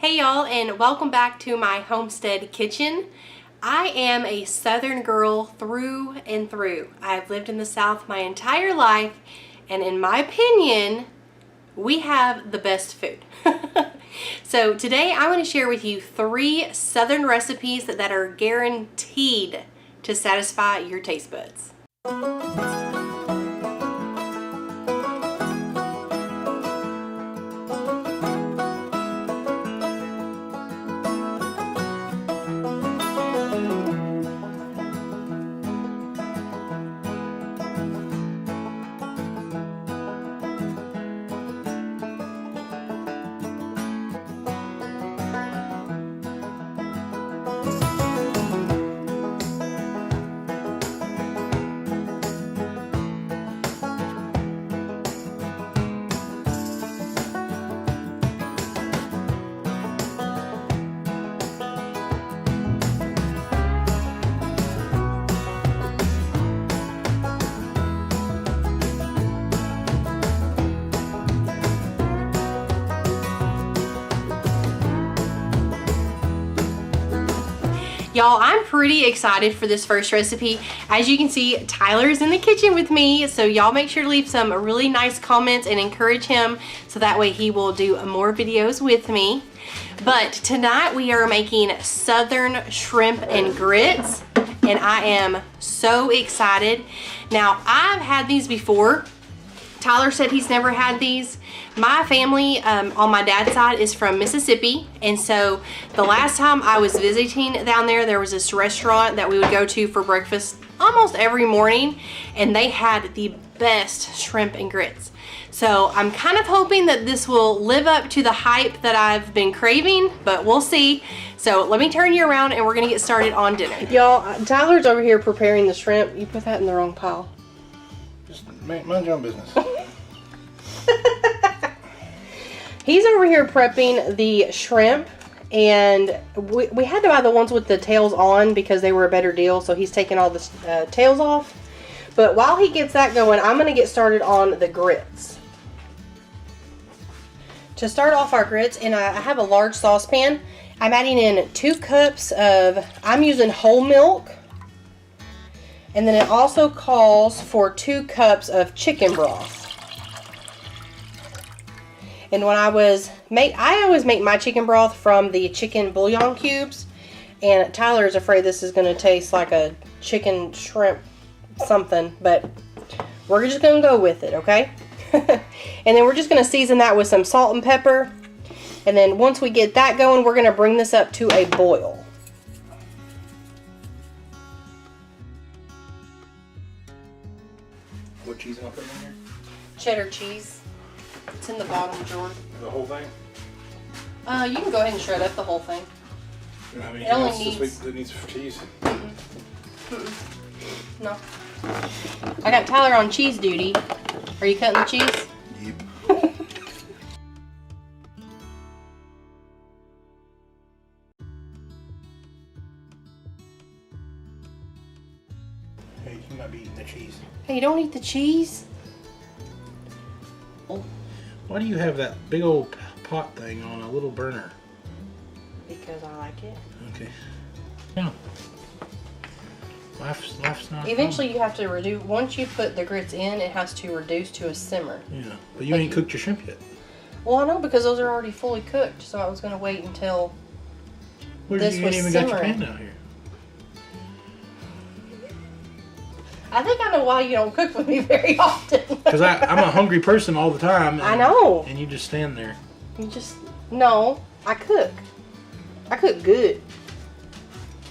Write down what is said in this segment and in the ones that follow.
Hey y'all, and welcome back to my homestead kitchen. I am a Southern girl through and through. I've lived in the South my entire life, and in my opinion, we have the best food. So today I want to share with you 3 Southern recipes that are guaranteed to satisfy your taste buds. Y'all, I'm pretty excited for this first recipe. As you can see, Tyler's in the kitchen with me, so y'all make sure to leave some really nice comments and encourage him so that way he will do more videos with me. But tonight we are making Southern shrimp and grits, and I am so excited. Now, I've had these before. Tyler said he's never had these. My family on my dad's side is from Mississippi, and so the last time I was visiting down there was this restaurant that we would go to for breakfast almost every morning, and they had the best shrimp and grits. So I'm kind of hoping that this will live up to the hype that I've been craving, but we'll see. So let me turn you around and we're gonna get started on dinner. Y'all, Tyler's over here preparing the shrimp. You put that in the wrong pile. Just mind your own business. He's over here prepping the shrimp, and we had to buy the ones with the tails on because they were a better deal, so he's taking all the tails off. But while he gets that going, I'm going to get started on the grits. To start off our grits, and I have a large saucepan, I'm adding in 2 cups of, I'm using whole milk, and then it also calls for 2 cups of chicken broth. And when I always make my chicken broth from the chicken bouillon cubes, and Tyler is afraid this is going to taste like a chicken shrimp something, but we're just going to go with it, okay? And then we're just going to season that with some salt and pepper, and then once we get that going, we're going to bring this up to a boil. What cheese am I putting in here? Cheddar cheese. It's in the bottom drawer. The whole thing? You can go ahead and shred up the whole thing. You don't have It anything only else needs... this week that needs cheese? No. I got Tyler on cheese duty. Are you cutting the cheese? Yep. Hey, you might be eating the cheese. Hey, you don't eat the cheese? Why do you have that big old pot thing on a little burner? Because I like it. Okay. Yeah. Life's not Eventually fun. you have to reduce, once you put the grits in, it has to reduce to a simmer. Yeah, but you ain't cooked your shrimp yet. Well, I know, because those are already fully cooked, so I was going to wait until this You was ain't even got your simmering. pan out here. I think I know why you don't cook with me very often. Because I'm a hungry person all the time. And, I know. And you just stand there. You just, no, I cook. I cook good.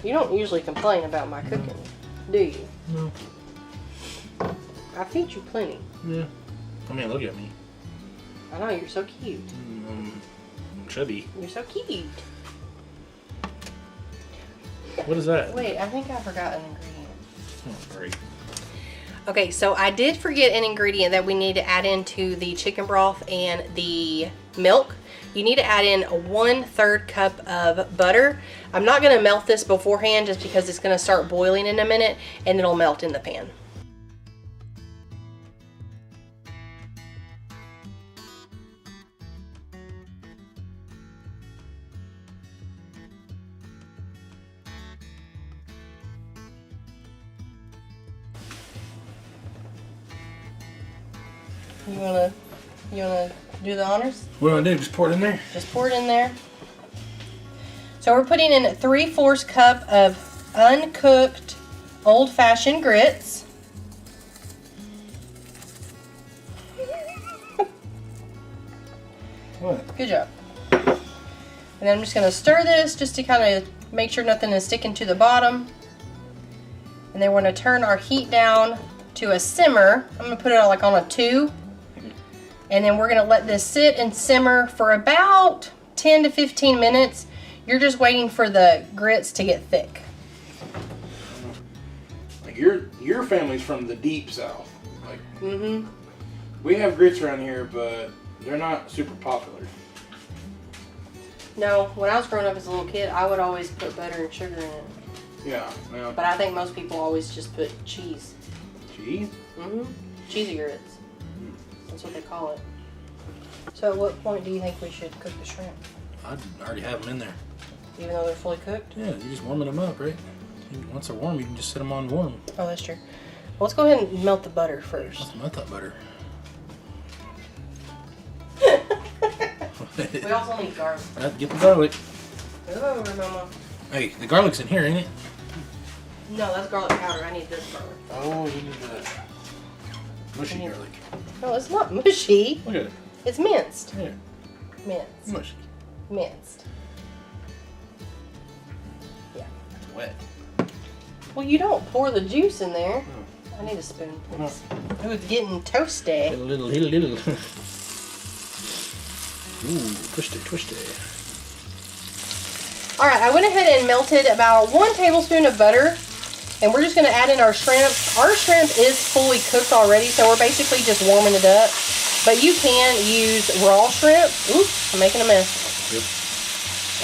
You don't usually complain about my cooking, do you? No. I feed you plenty. Yeah. I mean, look at me. I know, you're so cute. I'm chubby. You're so cute. What is that? Wait, I think I forgot an ingredient. Oh, great. Okay, so I did forget an ingredient that we need to add into the chicken broth and the milk. You need to add in 1/3 cup of butter. I'm not going to melt this beforehand just because it's going to start boiling in a minute and it'll melt in the pan. You wanna do the honors? What do I do? Just pour it in there? Just pour it in there. So we're putting in 3/4 cup of uncooked old-fashioned grits. What? Good job. And then I'm just gonna stir this just to kind of make sure nothing is sticking to the bottom. And then we're gonna turn our heat down to a simmer. I'm gonna put it on like on a 2. And then we're gonna let this sit and simmer for about 10 to 15 minutes. You're just waiting for the grits to get thick. Like your family's from the deep south. Like we have grits around here, but they're not super popular. No, when I was growing up as a little kid, I would always put butter and sugar in it. Yeah. But I think most people always just put cheese. Cheese? Cheesy grits. That's what they call it. So at what point do you think we should cook the shrimp? I already have them in there. Even though they're fully cooked? Yeah, you're just warming them up, right? Once they're warm, you can just set them on warm. Oh, that's true. Well, let's go ahead and melt the butter first. Let's melt that butter. We also need garlic. Get the garlic. Oh, Mama. Hey, the garlic's in here, ain't it? No, that's garlic powder. I need this garlic. Oh, you need the mushy garlic. No, it's not mushy. Look at it. It's minced. Here. Minced. Mushy. Minced. Yeah. It's wet. Well, you don't pour the juice in there. I need a spoon, please. Ooh, it's getting toasty. Little. Ooh, twisty. Alright, I went ahead and melted about 1 tablespoon of butter. And we're just going to add in our shrimp. Our shrimp is fully cooked already, so we're basically just warming it up. But you can use raw shrimp. Oops, I'm making a mess. Yep.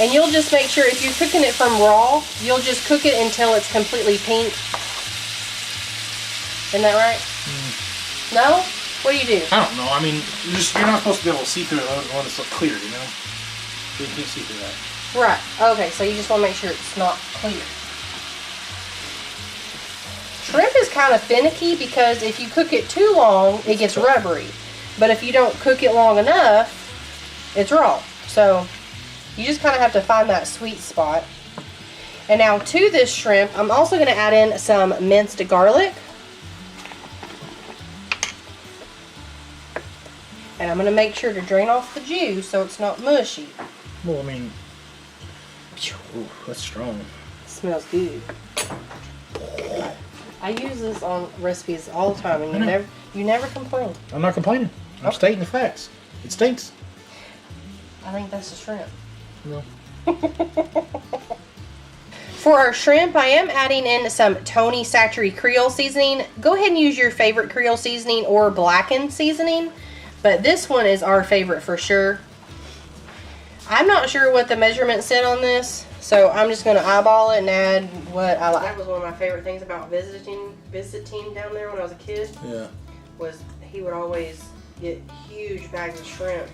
And you'll just make sure, if you're cooking it from raw, you'll just cook it until it's completely pink. Isn't that right? No? What do you do? I don't know. I mean, you're not supposed to be able to see through it when it's clear, you know? You can't see through that. Right. Okay, so you just want to make sure it's not clear. Shrimp is kind of finicky because if you cook it too long, it gets rubbery. But if you don't cook it long enough, it's raw. So you just kind of have to find that sweet spot. And now to this shrimp, I'm also going to add in some minced garlic. And I'm going to make sure to drain off the juice so it's not mushy. Well, I mean, ooh, that's strong. It smells good. I use this on recipes all the time, and you never complain. I'm not complaining. I'm stating the facts. It stinks. I think that's the shrimp. No. For our shrimp, I am adding in some Tony Satchery Creole seasoning. Go ahead and use your favorite Creole seasoning or blackened seasoning, but this one is our favorite for sure. I'm not sure what the measurement said on this, so I'm just going to eyeball it and add what I like. That was one of my favorite things about visiting down there when I was a kid. Yeah. Was he would always get huge bags of shrimp,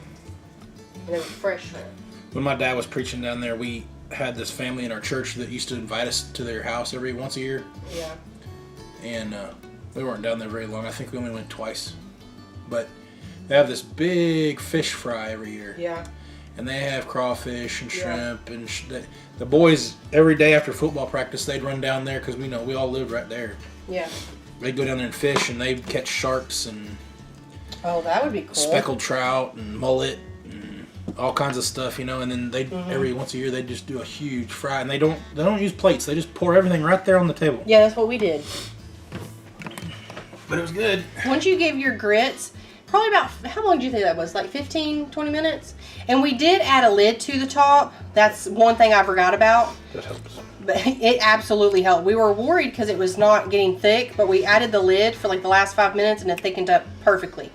and it was fresh shrimp. When my dad was preaching down there, we had this family in our church that used to invite us to their house every once a year. Yeah. And we weren't down there very long. I think we only went twice. But they have this big fish fry every year. Yeah. And they have crawfish and shrimp. And the boys, every day after football practice, they'd run down there because we all lived right there. Yeah. They'd go down there and fish, and they'd catch sharks and that would be cool. Speckled trout and mullet and all kinds of stuff, you know. And then they every once a year they'd just do a huge fry, and they don't use plates. They just pour everything right there on the table. Yeah, that's what we did. But it was good. Once you gave your grits, probably about, how long do you think that was? Like 15, 20 minutes? And we did add a lid to the top. That's one thing I forgot about. That helps. But it absolutely helped. We were worried because it was not getting thick, but we added the lid for like the last 5 minutes and it thickened up perfectly.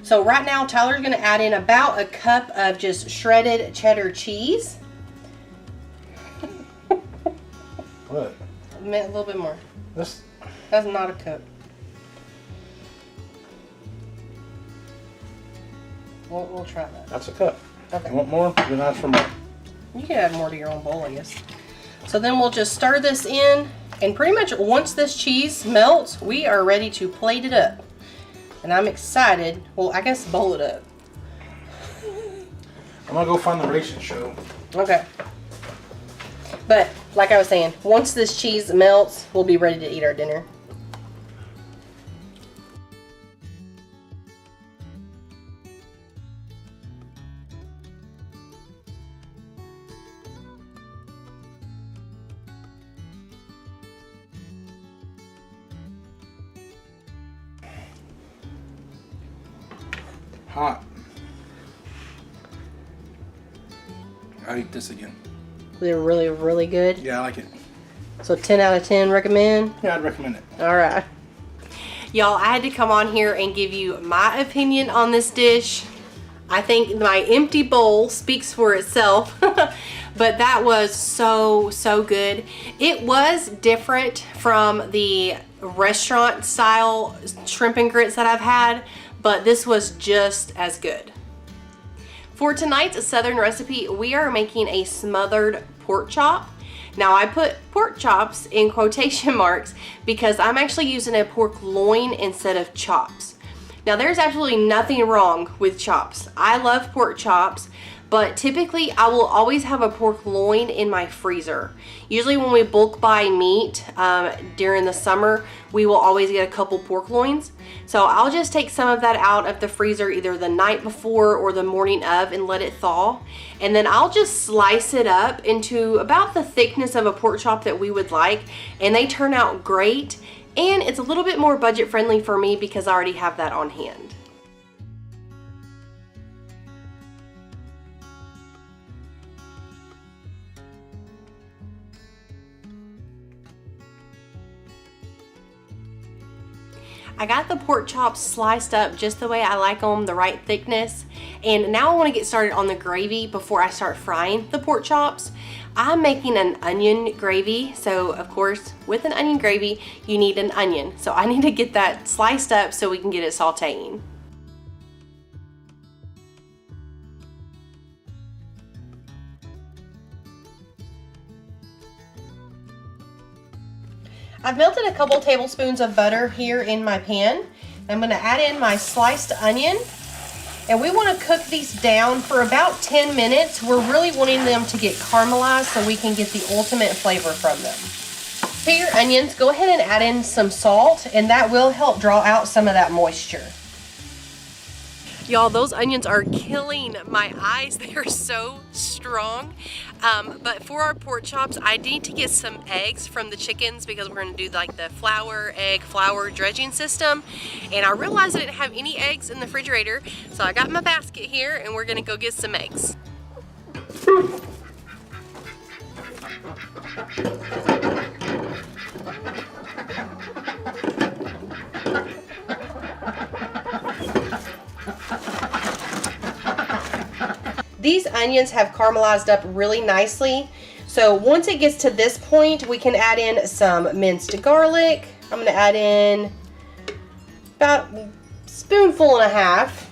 So right now, Tyler's going to add in about a cup of just shredded cheddar cheese. What? A little bit more. That's not a cup. We'll try that. That's a cup. Okay. You want more? Then ask for more. You can add more to your own bowl, I guess. So then we'll just stir this in, and pretty much once this cheese melts, we are ready to plate it up. And I'm excited. Well, I guess bowl it up. I'm gonna go find the ration show. Okay. But, like I was saying, once this cheese melts, we'll be ready to eat our dinner. Hot. I'd eat this again. They're really, really good. Yeah, I like it. So 10 out of 10 recommend? Yeah, I'd recommend it. All right. Y'all, I had to come on here and give you my opinion on this dish. I think my empty bowl speaks for itself. But that was so, so good. It was different from the restaurant style shrimp and grits that I've had, but this was just as good. For tonight's Southern recipe, we are making a smothered pork chop. Now I put pork chops in quotation marks because I'm actually using a pork loin instead of chops. Now there's absolutely nothing wrong with chops. I love pork chops, but typically I will always have a pork loin in my freezer. Usually when we bulk buy meat during the summer, we will always get a couple pork loins. So I'll just take some of that out of the freezer either the night before or the morning of and let it thaw. And then I'll just slice it up into about the thickness of a pork chop that we would like. And they turn out great. And it's a little bit more budget friendly for me because I already have that on hand. I got the pork chops sliced up just the way I like them, the right thickness. And now I want to get started on the gravy before I start frying the pork chops. I'm making an onion gravy. So of course, with an onion gravy, you need an onion. So I need to get that sliced up so we can get it sauteing. I've melted a couple tablespoons of butter here in my pan. I'm going to add in my sliced onion. And we want to cook these down for about 10 minutes. We're really wanting them to get caramelized so we can get the ultimate flavor from them. To your onions, go ahead and add in some salt, and that will help draw out some of that moisture. Y'all, those onions are killing my eyes. They are so strong. But for our pork chops, I need to get some eggs from the chickens because we're going to do like the egg flour dredging system. And I realized I didn't have any eggs in the refrigerator, so I got my basket here and we're going to go get some eggs. These onions have caramelized up really nicely. So once it gets to this point, we can add in some minced garlic. I'm going to add in about a spoonful and a half.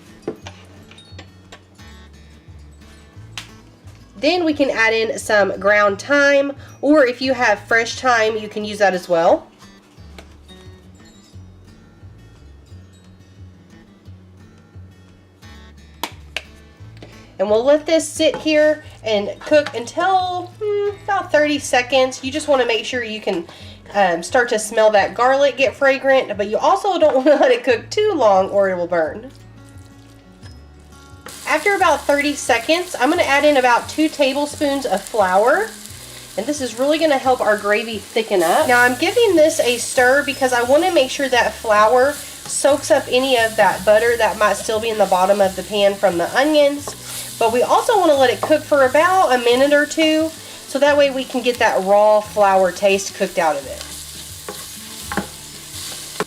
Then we can add in some ground thyme, or if you have fresh thyme, you can use that as well. And we'll let this sit here and cook until about 30 seconds. You just want to make sure you can start to smell that garlic get fragrant, but you also don't want to let it cook too long or it will burn. After about 30 seconds, I'm going to add in about 2 tablespoons of flour. And this is really going to help our gravy thicken up. Now I'm giving this a stir because I want to make sure that flour soaks up any of that butter that might still be in the bottom of the pan from the onions. But we also want to let it cook for about a minute or two, so that way we can get that raw flour taste cooked out of it.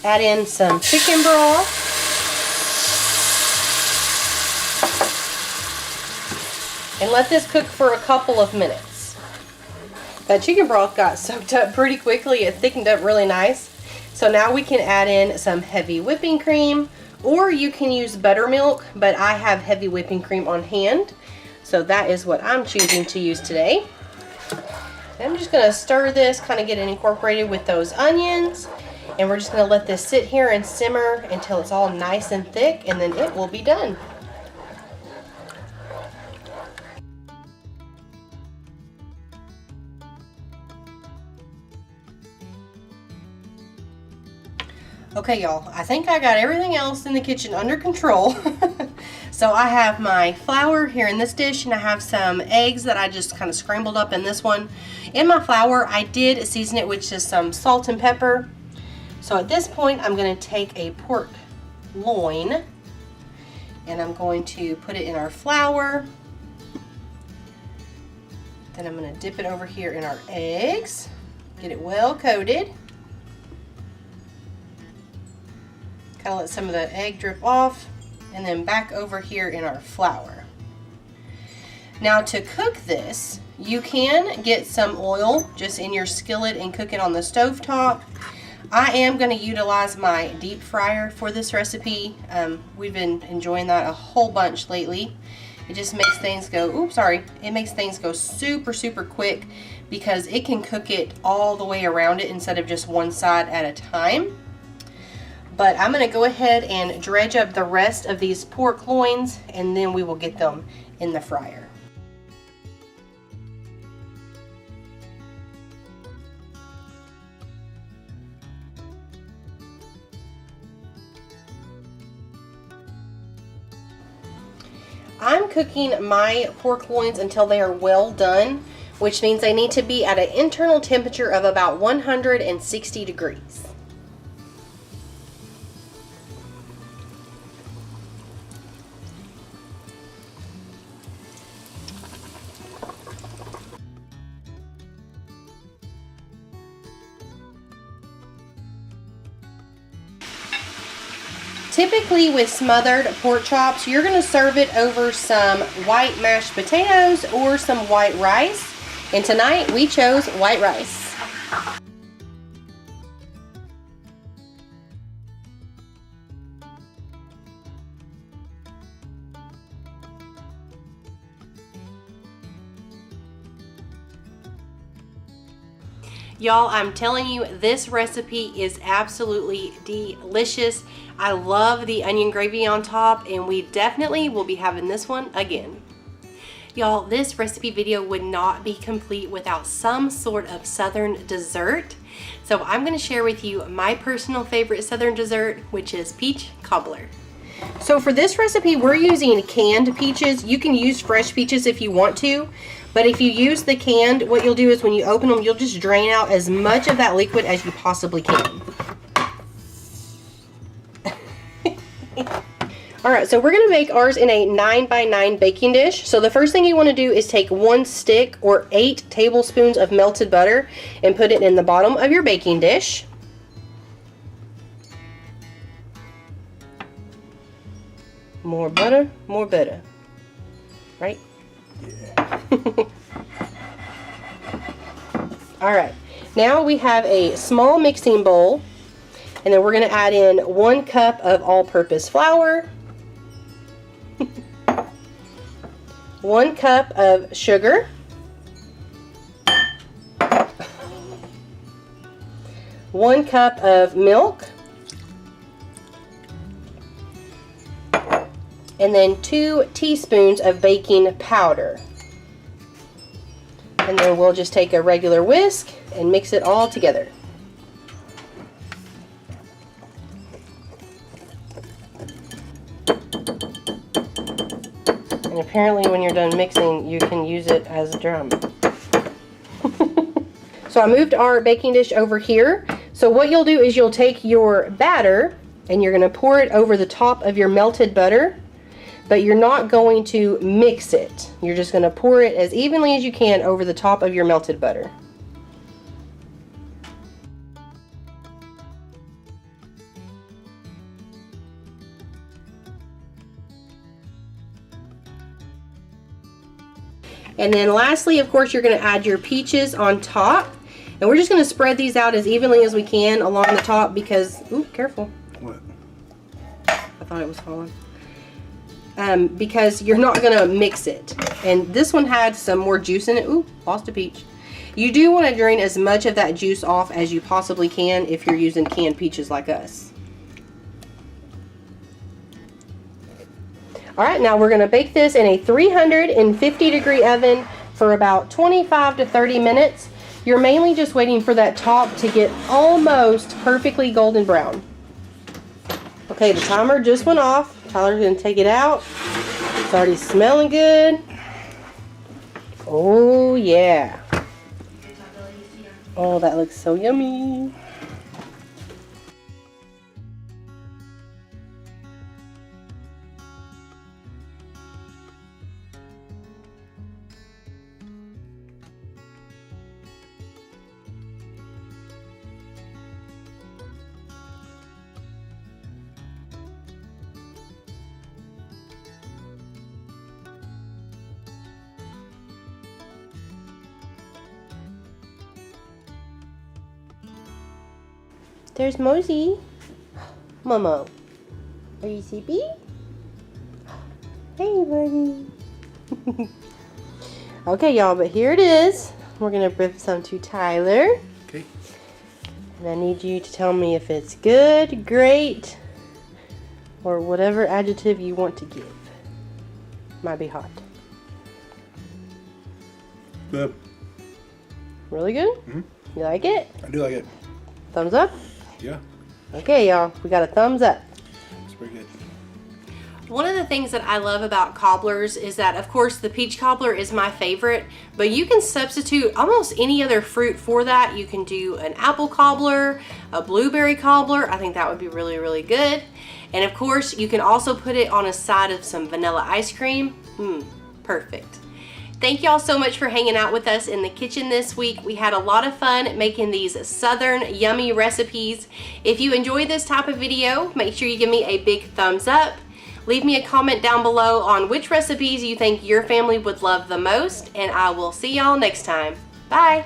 Add in some chicken broth. And let this cook for a couple of minutes. That chicken broth got soaked up pretty quickly. It thickened up really nice. So now we can add in some heavy whipping cream. Or you can use buttermilk, but I have heavy whipping cream on hand. So that is what I'm choosing to use today. And I'm just going to stir this, kind of get it incorporated with those onions. And we're just going to let this sit here and simmer until it's all nice and thick, and then it will be done. Okay, y'all, I think I got everything else in the kitchen under control. So I have my flour here in this dish, and I have some eggs that I just kind of scrambled up in this one. In my flour, I did season it with just some salt and pepper. So at this point, I'm going to take a pork loin, and I'm going to put it in our flour. Then I'm going to dip it over here in our eggs, get it well coated. Kind of let some of the egg drip off, and then back over here in our flour. Now to cook this, you can get some oil just in your skillet and cook it on the stove top. I am going to utilize my deep fryer for this recipe. We've been enjoying that a whole bunch lately. It just makes things go, it makes things go super quick because it can cook it all the way around it instead of just one side at a time. But I'm going to go ahead and dredge up the rest of these pork loins, and then we will get them in the fryer. I'm cooking my pork loins until they are well done, which means they need to be at an internal temperature of about 160 degrees. Typically with smothered pork chops, you're going to serve it over some white mashed potatoes or some white rice. And tonight we chose white rice. Y'all, I'm telling you, this recipe is absolutely delicious. I love the onion gravy on top, and we definitely will be having this one again. Y'all, this recipe video would not be complete without some sort of southern dessert. So I'm going to share with you my personal favorite southern dessert, which is peach cobbler. So for this recipe, we're using canned peaches. You can use fresh peaches if you want to. But if you use the canned, what you'll do is when you open them, you'll just drain out as much of that liquid as you possibly can. Alright, so we're going to make ours in a 9x9 baking dish. So the first thing you want to do is take 1 stick or 8 tablespoons of melted butter and put it in the bottom of your baking dish. More butter, right? Yeah. Alright, now we have a small mixing bowl, and then we're going to add in 1 cup of all-purpose flour, 1 cup of sugar, 1 cup of milk, and then 2 teaspoons of baking powder. And then we'll just take a regular whisk and mix it all together. And apparently when you're done mixing, you can use it as a drum. So I moved our baking dish over here. So what you'll do is you'll take your batter and you're going to pour it over the top of your melted butter. But you're not going to mix it. You're just going to pour it as evenly as you can over the top of your melted butter. And then lastly, of course, you're going to add your peaches on top. And we're just going to spread these out as evenly as we can along the top because, ooh, careful. What? I thought it was falling. Because you're not going to mix it. And this one had some more juice in it. Ooh, lost a peach. You do want to drain as much of that juice off as you possibly can if you're using canned peaches like us. All right, now we're going to bake this in a 350-degree oven for about 25 to 30 minutes. You're mainly just waiting for that top to get almost perfectly golden brown. Okay, the timer just went off. Tyler's going to take it out. It's already smelling good. Oh, yeah. Oh, that looks so yummy. There's Mosey. Momo. Are you sleepy? Hey, buddy. Okay, y'all, but here it is. We're going to give some to Tyler. Okay. And I need you to tell me if it's good, great, or whatever adjective you want to give. Might be hot. Good. Really good? Mm-hmm. You like it? I do like it. Thumbs up? Yeah. Okay, y'all, we got a thumbs up. It's pretty good. One of the things that I love about cobblers is that, of course, the peach cobbler is my favorite, but you can substitute almost any other fruit for that. You can do an apple cobbler, a blueberry cobbler. I think that would be really, really good. And of course, you can also put it on a side of some vanilla ice cream. Perfect. Thank y'all so much for hanging out with us in the kitchen this week. We had a lot of fun making these southern yummy recipes. If you enjoy this type of video, make sure you give me a big thumbs up. Leave me a comment down below on which recipes you think your family would love the most, and I will see y'all next time. Bye!